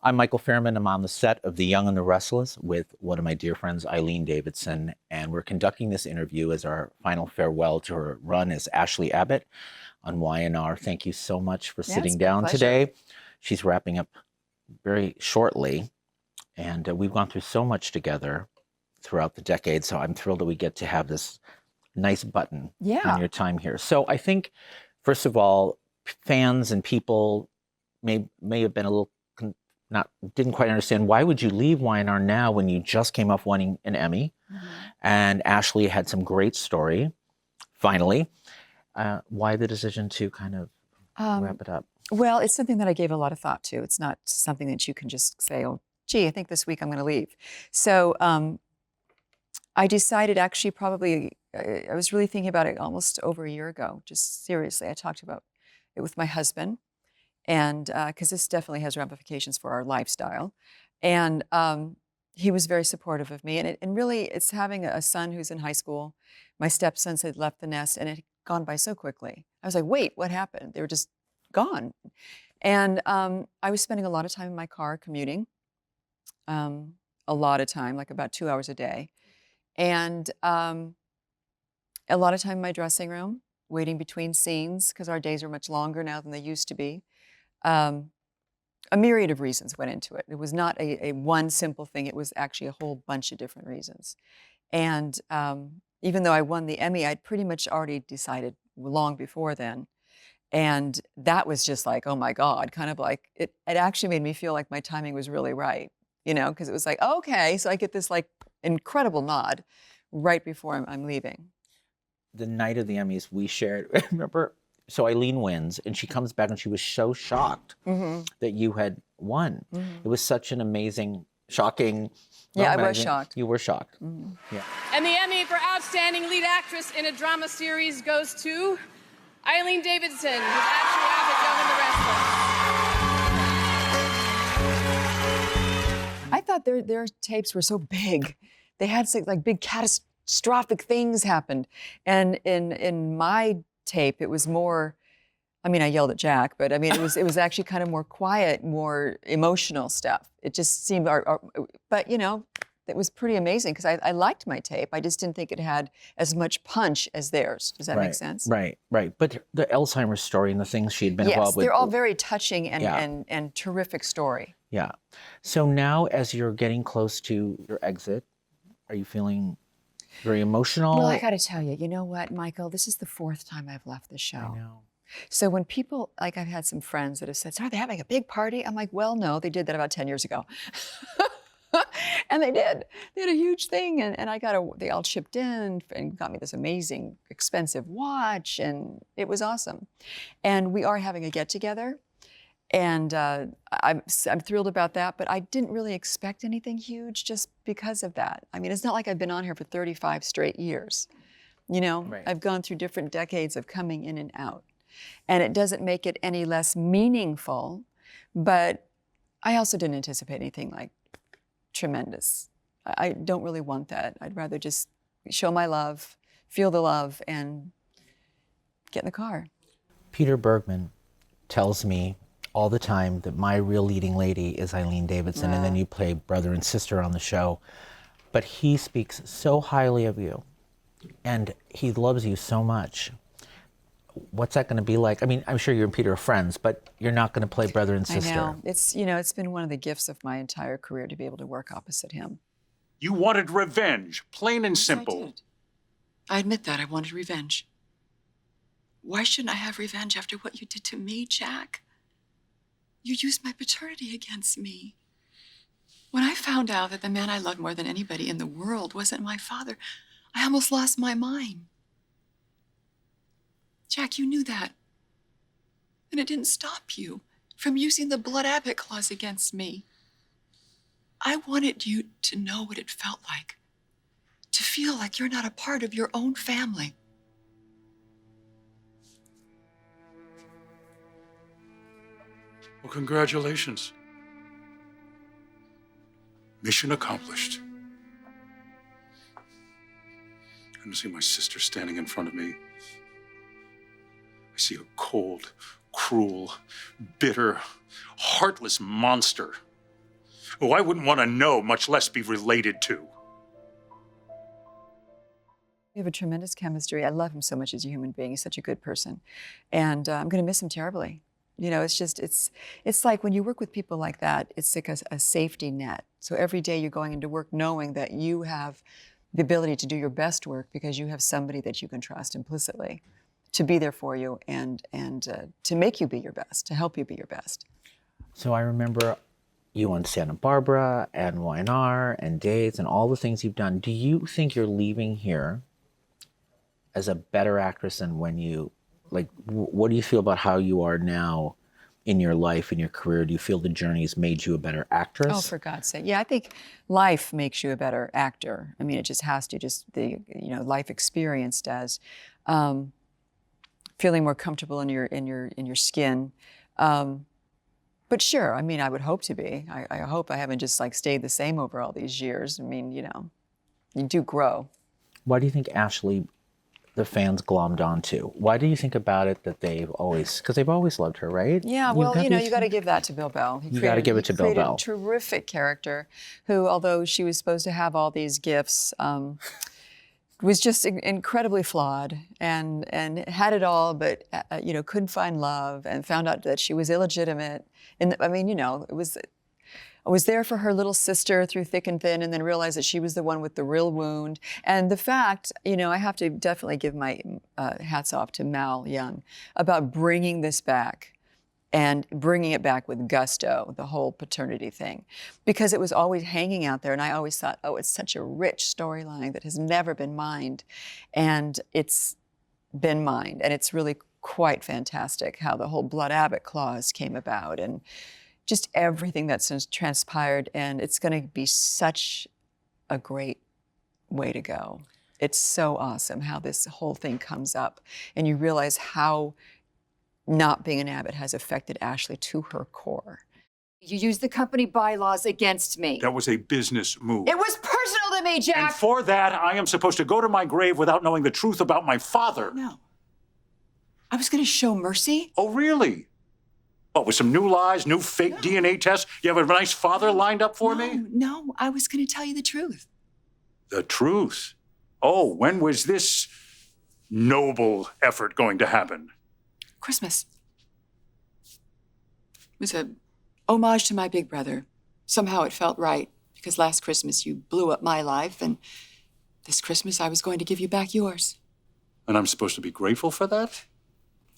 I'm Michael Fairman. I'm on the set of The Young and the Restless with one of my dear friends, Eileen Davidson, and we're conducting this interview as our final farewell to her run as Ashley Abbott on Y&R. Thank you so much for sitting down today. She's wrapping up very shortly, and we've gone through so much together throughout the decade, so I'm thrilled that we get to have this nice button on your time here. So I think, first of all, fans and people may have been a little didn't quite understand, why would you leave Y&R now when you just came off winning an Emmy? And Ashley had some great story, finally. Why the decision to kind of wrap it up? Well, it's something that I gave a lot of thought to. It's not something that you can just say, oh, gee, I think this week I'm going to leave. So I decided actually probably, I was really thinking about it almost over a year ago, just seriously. I talked about it with my husband. And because this definitely has ramifications for our lifestyle. And he was very supportive of me. And really, it's having a son who's in high school. My stepsons had left the nest, and it had gone by so quickly. I was like, wait, what happened? They were just gone. And I was spending a lot of time in my car commuting, a lot of time, like about 2 hours a day. And a lot of time in my dressing room, waiting between scenes, because our days are much longer now than they used to be. A myriad of reasons went into it. It was not a one simple thing. It was actually a whole bunch of different reasons. And even though I won the Emmy, I'd pretty much already decided long before then. And that was just like, oh my God, kind of like, it actually made me feel like my timing was really right, you know, because it was like, okay, so I get this like incredible nod right before I'm leaving. The night of the Emmys, we shared, remember, so Eileen wins, and she comes back, and she was so shocked that you had won. It was such an amazing, shocking moment. I was shocked. You were shocked. Yeah. And the Emmy for Outstanding Lead Actress in a Drama Series goes to Eileen Davidson, with Ashley Abbott, Young and the Restless. I thought their tapes were so big. They had like big catastrophic things happened. And in my tape, it was more, I mean, I yelled at Jack, but I mean, it was actually kind of more quiet, more emotional stuff. It just seemed, but you know, it was pretty amazing because I liked my tape. I just didn't think it had as much punch as theirs. Does that make sense? Right. But the Alzheimer's story and the things she had been involved with. They're all very touching and terrific story. Yeah. So now, as you're getting close to your exit, are you feeling very emotional? Well, I got to tell you, you know what, Michael? This is the 4th time I've left the show. I know. So when people, like I've had some friends that have said, so are they having a big party? I'm like, well, no, they did that about 10 years ago. And they did. They had a huge thing, and they all chipped in and got me this amazing, expensive watch, and it was awesome. And we are having a get-together, and I'm thrilled about that, but I didn't really expect anything huge just because of that. I mean, it's not like I've been on here for 35 straight years. You know, I've gone through different decades of coming in and out, and it doesn't make it any less meaningful, but I also didn't anticipate anything like tremendous. I don't really want that. I'd rather just show my love, feel the love, and get in the car. Peter Bergmann tells me all the time that my real leading lady is Eileen Davidson, and then you play brother and sister on the show. But he speaks so highly of you, and he loves you so much. What's that going to be like? I mean, I'm sure you and Peter are friends, but you're not going to play brother and sister. I know. It's been one of the gifts of my entire career to be able to work opposite him. You wanted revenge, plain and simple. Yes, I did. I admit that. I wanted revenge. Why shouldn't I have revenge after what you did to me, Jack? You used my paternity against me. When I found out that the man I loved more than anybody in the world wasn't my father, I almost lost my mind. Jack, you knew that. And it didn't stop you from using the Blood Abbott clause against me. I wanted you to know what it felt like, to feel like you're not a part of your own family. Well, congratulations. Mission accomplished. And to see my sister standing in front of me, I see a cold, cruel, bitter, heartless monster who I wouldn't want to know, much less be related to. We have a tremendous chemistry. I love him so much as a human being. He's such a good person. And I'm going to miss him terribly. You know, it's like when you work with people like that, it's like a safety net. So every day you're going into work knowing that you have the ability to do your best work because you have somebody that you can trust implicitly to be there for you and to make you be your best, to help you be your best. So I remember you on Santa Barbara and YNR and Days and all the things you've done. Do you think you're leaving here as a better actress than when you, like, what do you feel about how you are now in your life, in your career? Do you feel the journey has made you a better actress? Oh, for God's sake. Yeah, I think life makes you a better actor. I mean, it just has to, just the, life experience does. Feeling more comfortable in your skin. But sure, I mean, I would hope to be. I hope I haven't just like stayed the same over all these years. I mean, you do grow. Why do you think Ashley, the fans glommed onto? Why do you think about it that because they've always loved her, right? Yeah, well, you got to give that to Bill Bell. You got to give it to Bill Bell. A terrific character who, although she was supposed to have all these gifts, was just incredibly flawed and had it all, but couldn't find love and found out that she was illegitimate. And I mean, I was there for her little sister through thick and thin, and then realized that she was the one with the real wound. And the fact, I have to definitely give my hats off to Mal Young about bringing this back and bringing it back with gusto, the whole paternity thing, because it was always hanging out there. And I always thought, oh, it's such a rich storyline that has never been mined. And it's been mined. And it's really quite fantastic how the whole Blood Abbott clause came about and just everything that's transpired. And it's going to be such a great way to go. It's so awesome how this whole thing comes up. And you realize how not being an Abbott has affected Ashley to her core. You used the company bylaws against me. That was a business move. It was personal to me, Jack! And for that, I am supposed to go to my grave without knowing the truth about my father. No. I was going to show mercy. Oh, really? Oh, with some new lies, new fake DNA tests? You have a nice father lined up for me? No, I was going to tell you the truth. The truth? Oh, when was this noble effort going to happen? Christmas. It was a homage to my big brother. Somehow it felt right, because last Christmas you blew up my life, and this Christmas I was going to give you back yours. And I'm supposed to be grateful for that?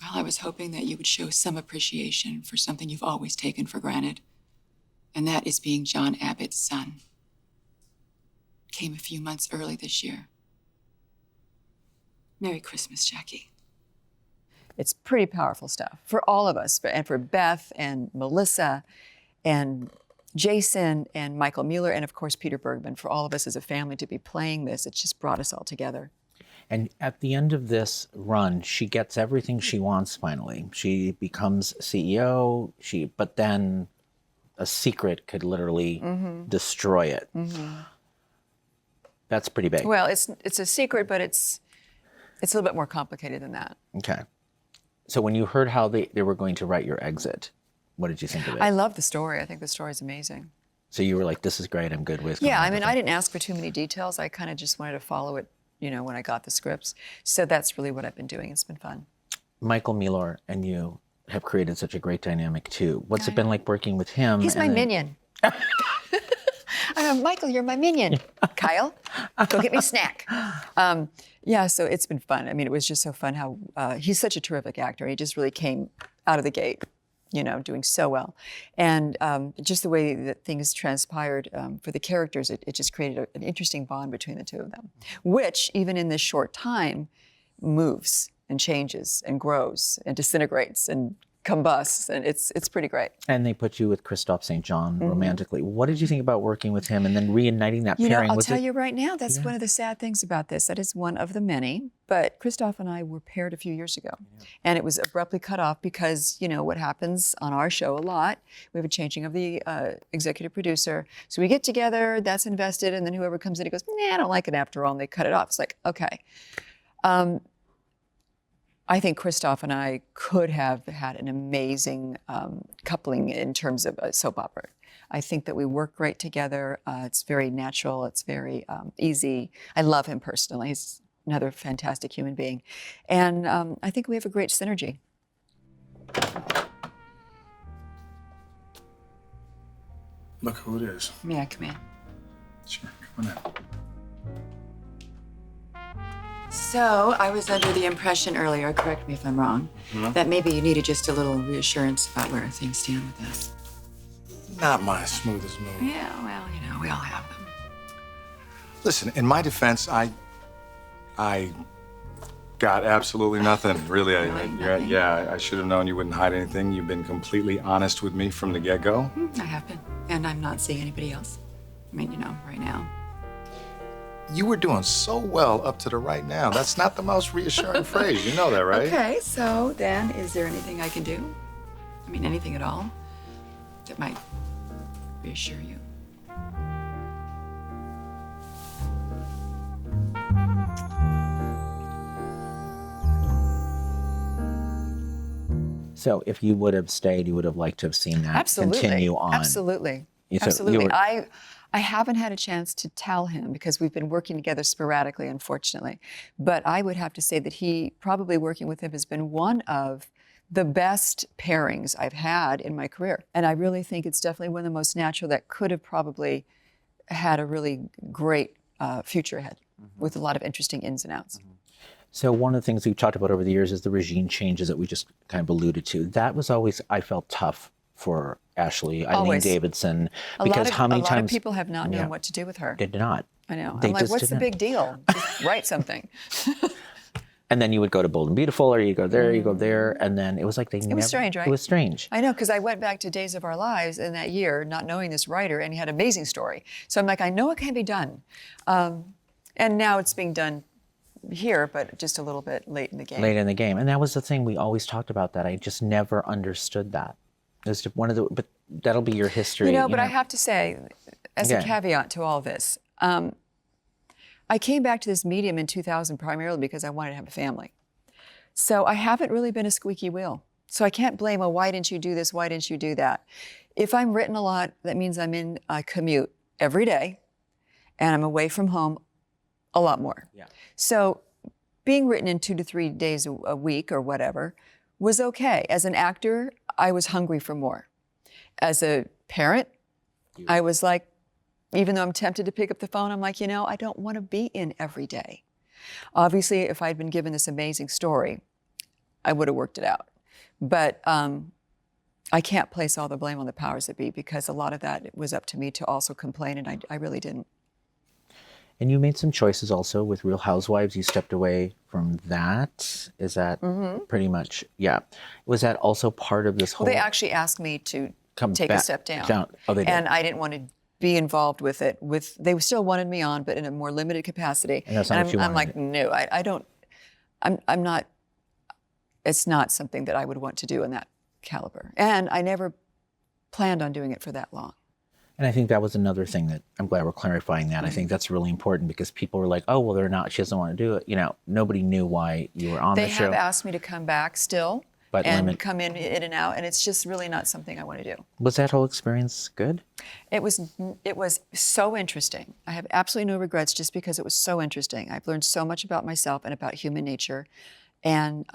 Well, I was hoping that you would show some appreciation for something you've always taken for granted, and that is being John Abbott's son. Came a few months early this year. Merry Christmas, Jackie. It's pretty powerful stuff for all of us, and for Beth and Melissa and Jason and Michael Mueller and, of course, Peter Bergmann. For all of us as a family to be playing this, it just brought us all together. And at the end of this run, she gets everything she wants finally. She becomes CEO, but then a secret could literally destroy it. Mm-hmm. That's pretty big. Well, it's a secret, but it's a little bit more complicated than that. Okay. So when you heard how they were going to write your exit, what did you think of it? I love the story. I think the story is amazing. So you were like, this is great, I'm good with it. Yeah, I mean, I didn't ask for too many details. I kind of just wanted to follow it, when I got the scripts. So that's really what I've been doing. It's been fun. Michael Mueller and you have created such a great dynamic too. What's it been like working with him? He's my minion. Michael, you're my minion. Kyle, go get me a snack. Yeah, so it's been fun. I mean, it was just so fun how he's such a terrific actor. He just really came out of the gate, doing so well. And just the way that things transpired for the characters, it just created an interesting bond between the two of them, which even in this short time moves and changes and grows and disintegrates and combusts, and it's pretty great. And they put you with Kristoff St John romantically. What did you think about working with him and then reigniting that pairing? I'll tell you right now, that's one of the sad things about this. That is one of the many. But Kristoff and I were paired a few years ago, and it was abruptly cut off because, what happens on our show a lot, we have a changing of the executive producer. So we get together, that's invested, and then whoever comes in, he goes, nah, I don't like it after all, and they cut it off. It's like, okay. I think Kristoff and I could have had an amazing coupling in terms of a soap opera. I think that we work great together. It's very natural. It's very easy. I love him personally. He's another fantastic human being. And I think we have a great synergy. Look who it is. May I come in? Sure, come on in. So, I was under the impression earlier, correct me if I'm wrong, that maybe you needed just a little reassurance about where things stand with us. Not my smoothest move. Yeah, well, we all have them. Listen, in my defense, I got absolutely nothing, really. Nothing? I should have known you wouldn't hide anything. You've been completely honest with me from the get-go. I have been, and I'm not seeing anybody else. I mean, right now. You were doing so well up to the right now. That's not the most reassuring phrase. You know that, right? Okay, so then is there anything I can do? I mean, anything at all that might reassure you? So if you would have stayed, you would have liked to have seen that continue on. Absolutely. So you Absolutely. were- I haven't had a chance to tell him because we've been working together sporadically, unfortunately. But I would have to say that he, probably working with him, has been one of the best pairings I've had in my career. And I really think it's definitely one of the most natural that could have probably had a really great future ahead with a lot of interesting ins and outs. So one of the things we've talked about over the years is the regime changes that we just kind of alluded to. That was always, I felt, tough for Ashley, Eileen Always. Davidson, because how many a lot times of people have not known Yeah. what to do with her. did not. I know. They I'm like, just what's the didn't. big deal? Just write something. And then you would go to Bold and Beautiful, or you go there, you go there, and then it was like they never. It was strange, right? It was strange. I know, because I went back to Days of Our Lives in that year, not knowing this writer, and he had an amazing story. So I'm like, I know it can be done. And now it's being done here, but just a little bit late in the game. Late in the game, and that was the thing we always talked about. That I just never understood that. It was just one of the. But that'll be your history. But I have to say, as a caveat to all this, I came back to this medium in 2000 primarily because I wanted to have a family. So I haven't really been a squeaky wheel. So I can't blame, why didn't you do this? Why didn't you do that? If I'm written a lot, that means I'm in a commute every day and I'm away from home a lot more. Yeah. So being written in 2 to 3 days a week or whatever was okay. As an actor, I was hungry for more. As a parent, I was like, even though I'm tempted to pick up the phone, I'm like, I don't want to be in every day. Obviously, if I'd been given this amazing story, I would have worked it out. But I can't place all the blame on the powers that be because a lot of that was up to me to also complain, and I really didn't. And you made some choices also with Real Housewives. You stepped away from that. Is that pretty much? Yeah. Was that also part of this whole? Well, they actually asked me to take a step down. Oh, they did. And I didn't want to be involved with it. They still wanted me on, but in a more limited capacity. And that's not what you I'm wanted. like, no, I don't. I'm not. It's not something that I would want to do in that caliber. And I never planned on doing it for that long. And I think that was another thing that I'm glad we're clarifying that. I think that's really important because people were like, oh, well, she doesn't want to do it. Nobody knew why you were on the show. They have asked me to come back still But and come in and out, and it's just really not something I want to do. Was that whole experience good? It was so interesting. I have absolutely no regrets just because it was so interesting. I've learned so much about myself and about human nature, and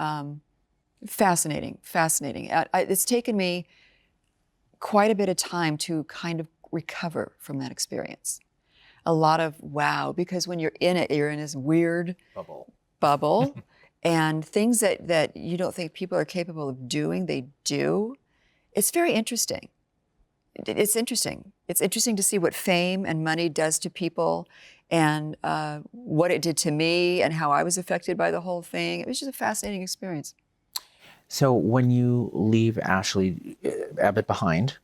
fascinating. It's taken me quite a bit of time to kind of recover from that experience. A lot of wow, because when you're in it, you're in this weird bubble and things that you don't think people are capable of doing, they do. It's very interesting. It's interesting. It's interesting to see what fame and money does to people and what it did to me and how I was affected by the whole thing. It was just a fascinating experience. So when you leave Ashley Abbott behind,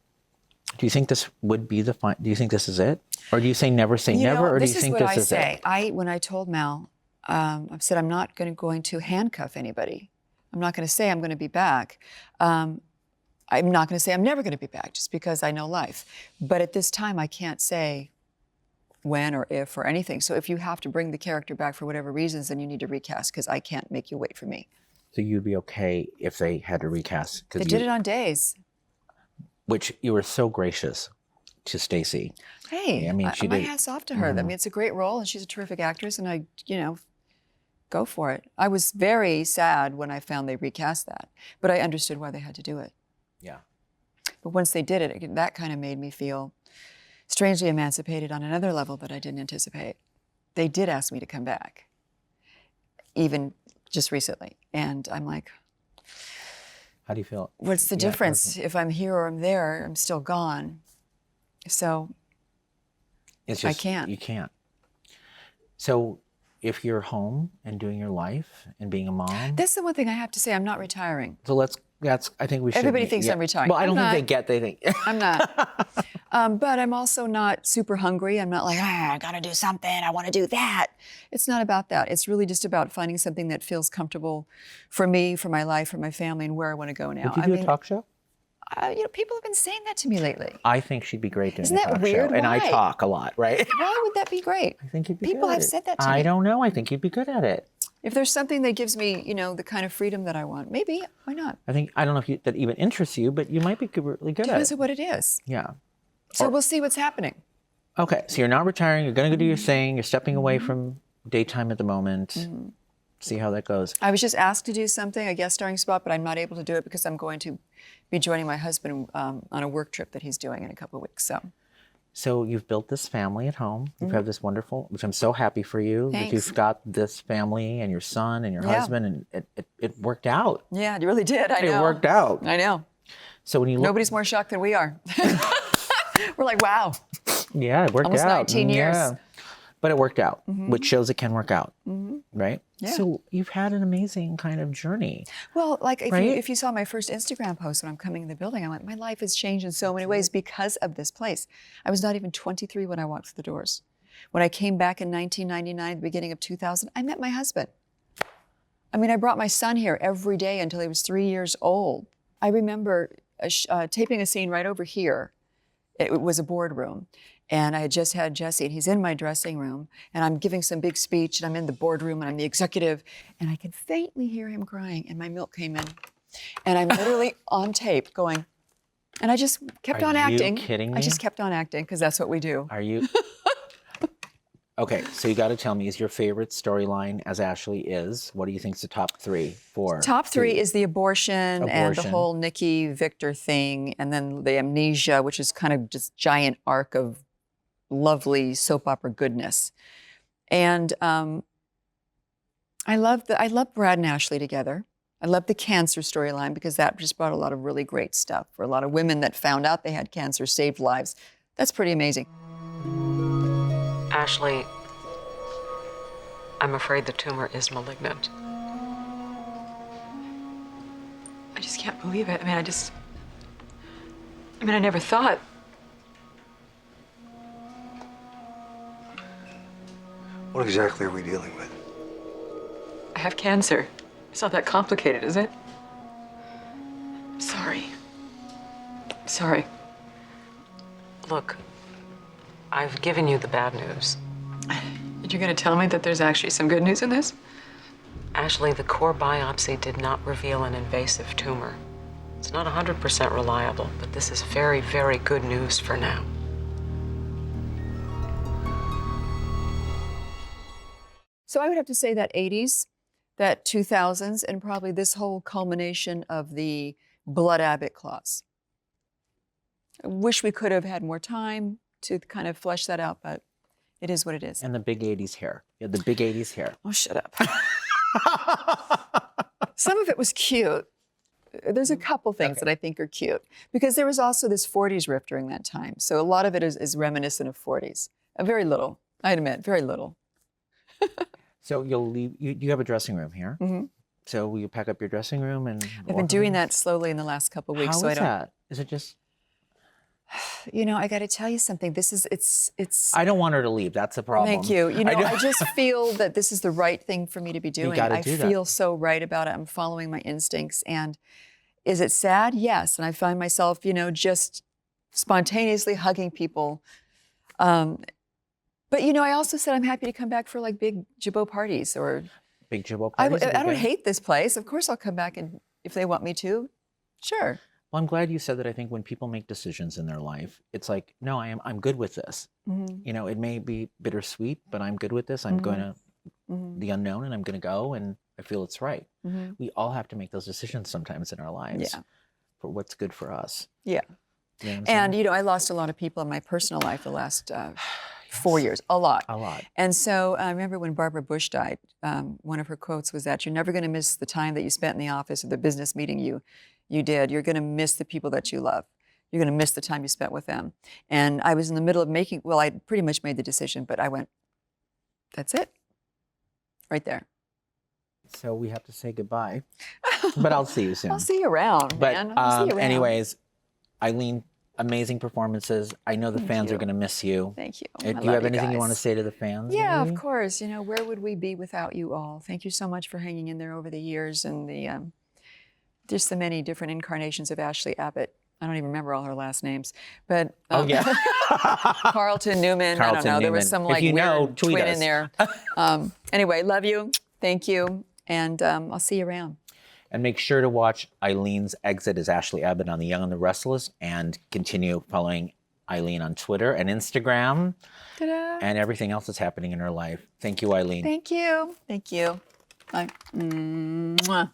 do you think this would be do you think this is it? Or do you say never say never? Or do you think this is it? When I told Mal, I've said I'm not going to handcuff anybody. I'm not going to say I'm going to be back. I'm not going to say I'm never going to be back just because I know life. But at this time, I can't say when or if or anything. So if you have to bring the character back for whatever reasons, then you need to recast because I can't make you wait for me. So you'd be okay if they had to recast? They did it on days. Which you were so gracious to Stacey. Hey, I mean, she my did. hat's off to her. I mean, it's a great role, and she's a terrific actress, and I, go for it. I was very sad when I found they recast that, but I understood why they had to do it. Yeah. But once they did it, that kind of made me feel strangely emancipated on another level that I didn't anticipate. They did ask me to come back, even just recently, and I'm like, How do you feel? what's the difference? If I'm here or I'm there, I'm still gone. So It's just, I can't. You can't. So if you're home and doing your life and being a mom. That's the one thing I have to say. I'm not retiring. So I think we should. Everybody thinks I'm retiring. Well, I don't I'm think they think. I'm not. But I'm also not super hungry. I'm not like, I gotta do something. I wanna do that. It's not about that. It's really just about finding something that feels comfortable for me, for my life, for my family, and where I wanna go now. Would you do a talk show? People have been saying that to me lately. I think she'd be great doing Isn't a that talk weird? show. And I Why? talk a lot, right? Why would that be great? I think you'd be People good. have said that to me. I don't know. I think you'd be good at it. If there's something that gives me, the kind of freedom that I want, maybe, why not? I don't know if that even interests you, but you might be really good at Depends it. on what it is. Yeah. So we'll see what's happening. Okay, so you're not retiring. You're going to go do your thing. You're stepping away from daytime at the moment. See how that goes. I was just asked to do something, a guest starring spot, but I'm not able to do it because I'm going to be joining my husband on a work trip that he's doing in a couple of weeks. So you've built this family at home. You've had this wonderful, which I'm so happy for you. That Thanks. you've got this family and your son and your husband, and it worked out. Yeah, you really did. I know. It worked out. I know. So when you look, Nobody's more shocked than we are. We're like, wow. yeah, it worked Almost out. 19 years. Yeah. But it worked out, which shows it can work out, right? Yeah. So you've had an amazing kind of journey. Well, like Right? if you saw my first Instagram post when I'm coming in the building, I went, my life has changed in so many ways because of this place. I was not even 23 when I walked through the doors. When I came back in 1999, the beginning of 2000, I met my husband. I mean, I brought my son here every day until he was 3 years old. I remember taping a scene right over here. It was a boardroom. And I had just had Jesse, and he's in my dressing room, and I'm giving some big speech, and I'm in the boardroom, and I'm the executive, and I can faintly hear him crying, and my milk came in. And I'm literally on tape going, and I just kept on acting. Are you kidding me? I just kept on acting, because that's what we do. Are you? Okay, so you got to tell me, is your favorite storyline as Ashley is? What do you think is the top 3, 4? Top 3 is the abortion and the Abortion. whole Nikki Victor thing, and then the amnesia, which is kind of just giant arc of lovely soap opera goodness. And I love Brad and Ashley together. I love the cancer storyline because that just brought a lot of really great stuff for a lot of women that found out they had cancer, saved lives. That's pretty amazing. Ashley, I'm afraid the tumor is malignant. I just can't believe it. I never thought. What exactly are we dealing with? I have cancer. It's not that complicated, is it? Sorry. Sorry. Look, I've given you the bad news. You're gonna tell me that there's actually some good news in this? Ashley, the core biopsy did not reveal an invasive tumor. It's not 100% reliable, but this is very, very good news for now. So I would have to say that 80s, that 2000s, and probably this whole culmination of the Blood Abbott clause. I wish we could have had more time to kind of flesh that out, but it is what it is. And the big 80s hair. Yeah, the big 80s hair. Oh, shut up. Some of it was cute. There's a couple things that I think are cute because there was also this 40s riff during that time. So a lot of it is reminiscent of 40s. Very little, I admit, very little. So you'll leave, you have a dressing room here. Mhm. So will you pack up your dressing room and I've been doing that slowly in the last couple of weeks. How so is I don't, that? Is it just, I got to tell you something. It's. I don't want her to leave. That's the problem. Thank you. I know. I just feel that this is the right thing for me to be doing. gotta I do that. feel so right about it. I'm following my instincts. And is it sad? Yes. And I find myself, just spontaneously hugging people. But I also said I'm happy to come back for like big Jabot parties or. big Jibbo I parties? don't hate this place. Of course I'll come back and if they want me to, sure. Well, I'm glad you said that. I think when people make decisions in their life, it's like, no, I'm good with this. Mm-hmm. You know, it may be bittersweet, but I'm good with this. I'm going to the unknown and I'm going to go and I feel it's right. Mm-hmm. We all have to make those decisions sometimes in our lives for what's good for us. Yeah. You know what I'm And, saying? you know, I lost a lot of people in my personal life the last 4 years, a lot. A lot. And so I remember when Barbara Bush died, one of her quotes was that you're never going to miss the time that you spent in the office or the business meeting you did. You're going to miss the people that you love. You're going to miss the time you spent with them. And I was in the middle of I pretty much made the decision, but I went, that's it. Right there. So we have to say goodbye, but I'll see you soon. I'll see you around, But man. I'll see you around. anyways, Eileen, amazing performances. I know the Thank fans you. are going to miss you. Thank you. Do I you love have anything you want to guys. say to the fans? Yeah, maybe? of course. You know, where would we be without you all? Thank you so much for hanging in there over the years and the just the many different incarnations of Ashley Abbott. I don't even remember all her last names, but Oh, yeah. Carlton Newman. I don't Carlton know. There was Newman. some If like you weird know, tweet twin us. in there. Anyway, love you. Thank you, and I'll see you around. And make sure to watch Eileen's exit as Ashley Abbott on The Young and the Restless and continue following Eileen on Twitter and Instagram Ta-da. and everything else that's happening in her life. Thank you, Eileen. Thank you. Thank you. Bye. Mwah.